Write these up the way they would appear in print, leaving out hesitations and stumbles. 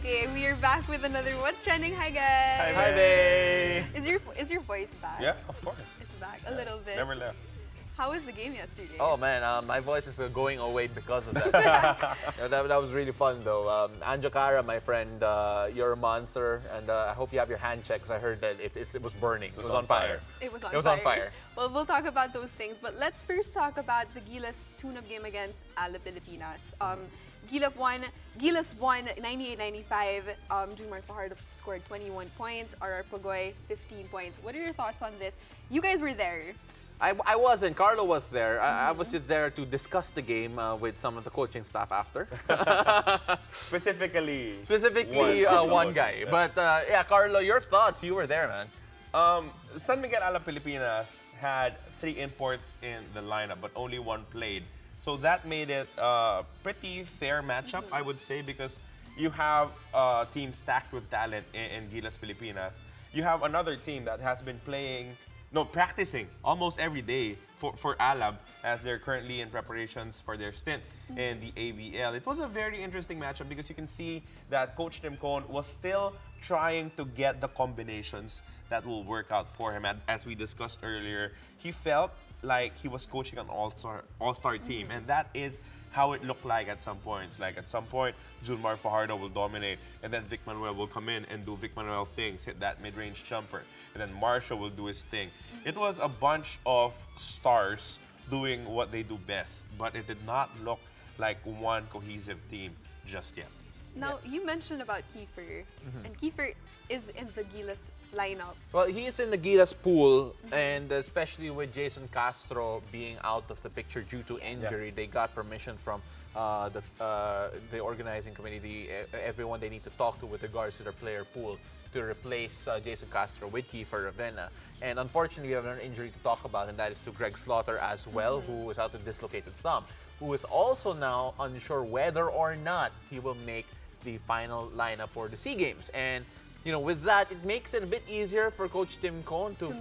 Okay, we are back with another What's Trending. Hi guys. Hi there. Is your voice back? Yeah, of course. It's back a little bit. Never left. How was the game yesterday? Oh man, my voice is going away because of that. that was really fun though. Anjo Cara, my friend, you're a monster, and I hope you have your hand checked because I heard that it was burning. It was on fire. It was on fire. Well, we'll talk about those things, but let's first talk about the Gilas tune-up game against Alab Pilipinas. Gilas won 98-95. Jumar Fajardo scored 21 points. RR Pagoy 15 points. What are your thoughts on this? You guys were there. I wasn't. Carlo was there. I was just there to discuss the game with some of the coaching staff after. Specifically one guy. Yeah. But yeah, Carlo, your thoughts? You were there, man. San Miguel Alab Pilipinas had 3 imports in the lineup, but only 1 played. So that made it a pretty fair matchup, I would say, because you have a team stacked with talent in Gilas Pilipinas. You have another team that has been practicing almost every day for Alab as they're currently in preparations for their stint in the ABL. It was a very interesting matchup because you can see that Coach Tim Cohn was still trying to get the combinations that will work out for him. And as we discussed earlier, he felt like he was coaching an all-star team, and that is how it looked like at some points. Like at some point, Junmar Fajardo will dominate, and then Vic Manuel will come in and do Vic Manuel things, hit that mid-range jumper, and then Marshall will do his thing. It was a bunch of stars doing what they do best, but it did not look like one cohesive team just yet. Now, you mentioned about Kiefer, and Kiefer is in the Gilas lineup. Well, he is in the Gilas pool, and especially with Jason Castro being out of the picture due to injury, they got permission from the organizing committee, everyone they need to talk to with regards to their player pool to replace Jason Castro with Kiefer Ravena. And unfortunately, we have an injury to talk about, and that is to Greg Slaughter as well, who is out with dislocated thumb, who is also now unsure whether or not he will make the final lineup for the SEA Games. And you know, with that, it makes it a bit easier for Coach Tim Cohn to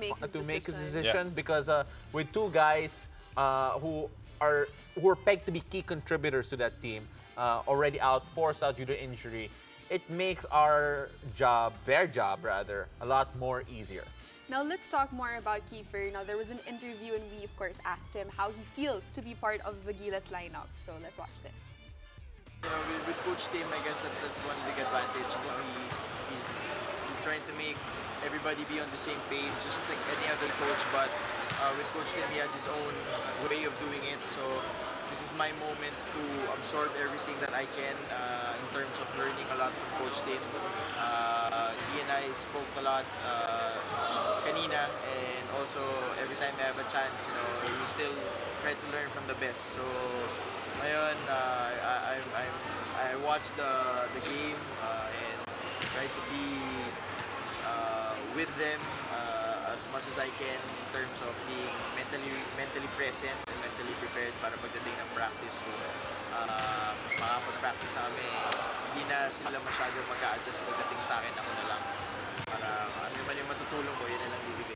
make his decision because with 2 guys who are pegged to be key contributors to that team already forced out due to injury, it makes their job rather, a lot more easier. Now let's talk more about Kiefer. Now there was an interview and we of course asked him how he feels to be part of the Gilas lineup. So let's watch this. You know, with Coach Tim, I guess that's one big advantage. You know, he's trying to make everybody be on the same page, just like any other coach. But with Coach Tim, he has his own way of doing it. So this is my moment to absorb everything that I can in terms of learning a lot from Coach Tim. He and I spoke a lot kanina, and also every time I have a chance, you know, we still try to learn from the best. So ngayon, I watch the game and try to be with them as much as I can in terms of being mentally present and mentally prepared para pagdating ng practice ko. Makapag-practice namin, hindi na sila masyado mag-a-adjust pagdating sa akin, ako na lang. Para ano man yung matutulong ko, yun na lang bibigay.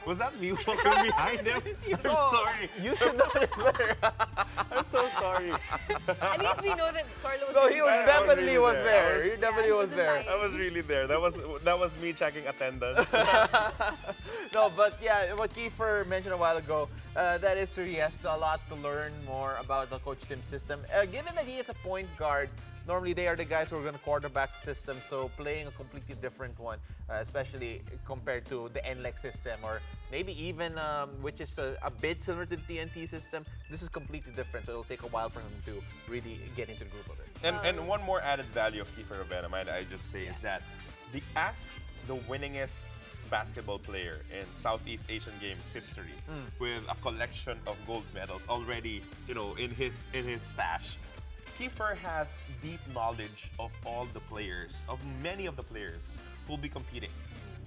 Was that me walking behind him? I'm sorry. You should know this better. I'm so sorry. At least we know that Carlo was No, in he there. definitely was there. He Yeah, definitely he was was there. lying. I was really there. That was me checking attendance. No, but yeah, what Kiefer mentioned a while ago, that is true. He has a lot to learn more about the Coach Tim system. Given that he is a point guard, normally they are the guys who are going to quarterback the system, so playing a completely different one, especially compared to the NLEX system, or maybe even, which is a bit similar to the TNT system, this is completely different, so it'll take a while for him to really get into the group of it. And one more added value of Kiefer Ravena, might I just say, is that as the winningest basketball player in Southeast Asian Games history, with a collection of gold medals already, you know, in his stash, Kiefer has deep knowledge of all the players, of many of the players who will be competing.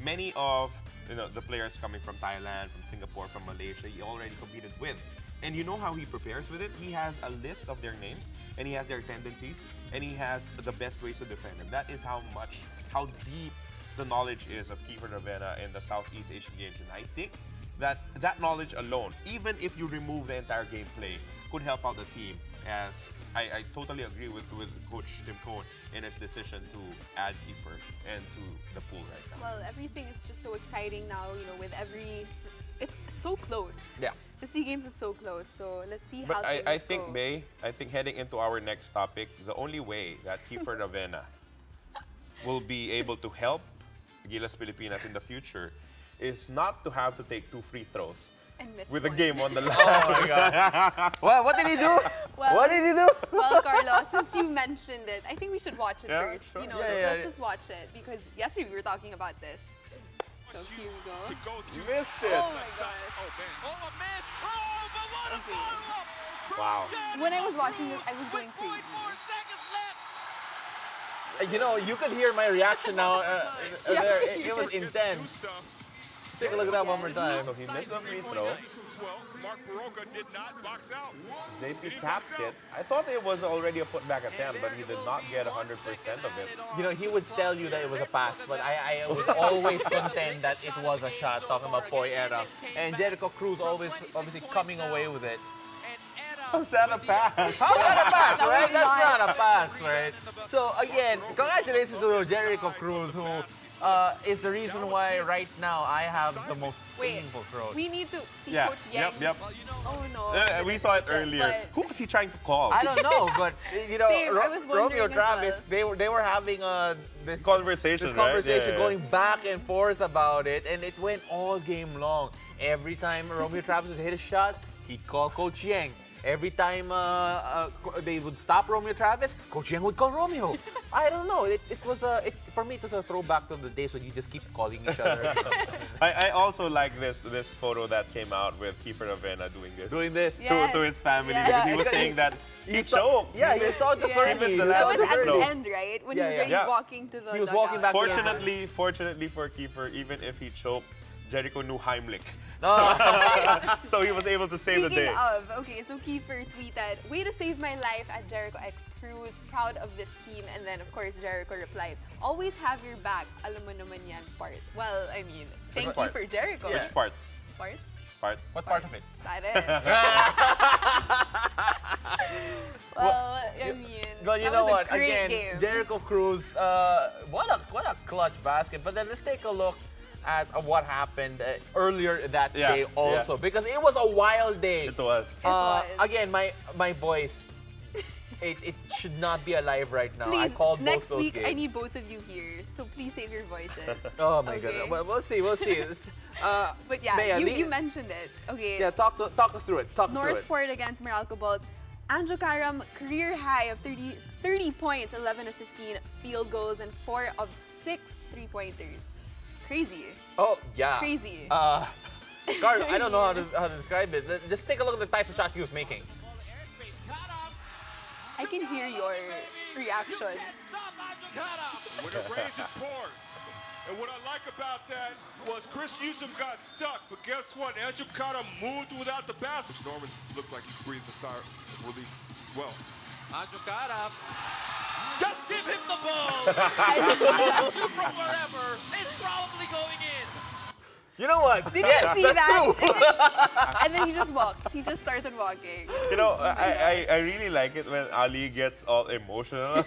Many of the players coming from Thailand, from Singapore, from Malaysia, he already competed with. And you know how he prepares with it? He has a list of their names, and he has their tendencies, and he has the best ways to defend. And that is how deep the knowledge is of Kiefer Ravena in the Southeast Asian Games. And I think that knowledge alone, even if you remove the entire gameplay, could help out the team as I totally agree with Coach Tim Cohn in his decision to add Kiefer into the pool right now. Well, everything is just so exciting now, with it's so close. Yeah. The SEA Games is so close, so let's see But how things I think, go. May, I think heading into our next topic, the only way that Kiefer Ravena will be able to help Gilas Pilipinas in the future is not to have to take 2 free throws And miss with a one. game on the line. Oh my God. What did he do? Well- What did he do? Well, Carlos, since you mentioned it, I think we should watch it Yeah, first. sure. Let's just watch it because yesterday we were talking about this. So here we go. To go to Missed it. Oh my gosh. Oh man. Oh, a miss! Oh, but what a Okay. follow-up! Wow. When I was watching this, I was going With 0.4 crazy. seconds left. You could hear my reaction now. There. It was Do intense. stuff. Take a look at that one more time. So he missed a free throw. Well, Mark Baroka did not box out. JP tapped it. I thought it was already a putback attempt, but he did not get 100% of it. He would tell you that it was a pass, but I would always contend that it was a shot, talking about Poy Era. And Jericho Cruz always obviously coming away with it. How's that a pass? How's that a pass, That right? was That's not. not a pass, right? So again, congratulations to Jericho Cruz, who is the reason why right now I have the most Wait, painful throat. we need to see Yeah, Coach yep, Yang's. yep. Oh no. We saw it earlier. But- Who was he trying to call? I don't know, but Same, I was wondering Romeo as Travis, they were having this Conversation, this right? conversation Yeah, yeah. going back and forth about it, and it went all game long. Every time Romeo Travis would hit a shot, he'd call Coach Yang. Every time they would stop Romeo Travis, Coach Yang would call Romeo. I don't know. For me, it was a throwback to the days when you just keep calling each other. I also like this photo that came out with Kiefer Ravena doing this. Doing this. Yeah. To his family Yes. because he Yeah, was because saying that he saw- choked. Yeah, he started the Yeah. Fergie. He missed the So last it was at no. the end, right? When he was Yeah, already yeah. walking to the He was walking back. dugout. Fortunately for Kiefer, even if he choked, Jericho knew Heimlich. So he was able to save the Speaking day. of, okay, so Kiefer tweeted, "Way to save my life at Jericho X Cruz. Proud of this team." And then, of course, Jericho replied, "Always have your back. Alam mo naman yan, part." Well, I mean, thank you part? for Jericho. Yeah. Which part? Part? Part? What part of it? That it. Well, I mean, Well, you that know was a what? great Again, game. Jericho Cruz, what a clutch basket. But then let's take a look at what happened earlier that Yeah, day also, because it was a wild day. It was. It was. Again, my voice, it should not be alive right now. I Please, called next both those week games. I need both of you here, so please save your voices. Oh my Okay. goodness. Well, we'll see. But yeah, Bea, you mentioned it. Okay. yeah, talk us through it. Talk us through it. Northport against Meralco Bolts. Andrew Karim, career high of 30 points, 11 of 15 field goals, and 4 of 6 three-pointers. Crazy. Oh yeah. Crazy. Carl, I don't know how to describe it. Just take a look at the types of shots he was making. I can hear your reactions. When it rains, it pours. And what I like about that was Chris Newsom got stuck, but guess what? Andrew Carter moved without the basket. Norman looks like he's breathing a sigh of relief as well. Andrew Karam. Just give him the ball. Shoot from wherever. It's probably going in. You know what? Did yes, you see that's that? true. And then he just walked. He just started walking. You know, I really like it when Ali gets all emotional.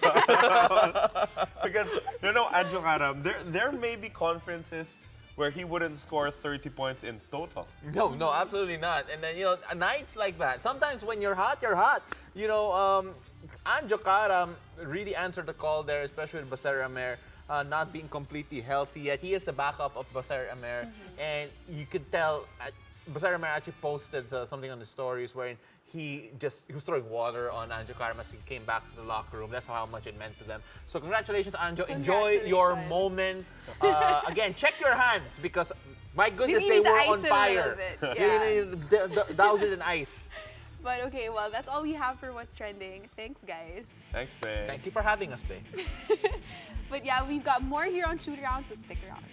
Because, Andrew Karam, there may be conferences where he wouldn't score 30 points in total. No, absolutely not. And then, nights like that. Sometimes when you're hot, you're hot. Anjo Karam really answered the call there, especially with Baser Amer not being completely healthy yet. He is the backup of Baser Amer, and you could tell Baser Amer actually posted something on the stories wherein he was throwing water on Anjo Karam as he came back to the locker room. That's how much it meant to them. So congratulations, Anjo. Enjoy your Congratulations. moment. Again, check your hands because my goodness, Maybe they you need to were ice on it a little fire. bit, You need to douse it in ice. But okay, well, that's all we have for What's Trending. Thanks, guys. Thanks, babe. Thank you for having us, babe. But yeah, we've got more here on Shootaround, so stick around.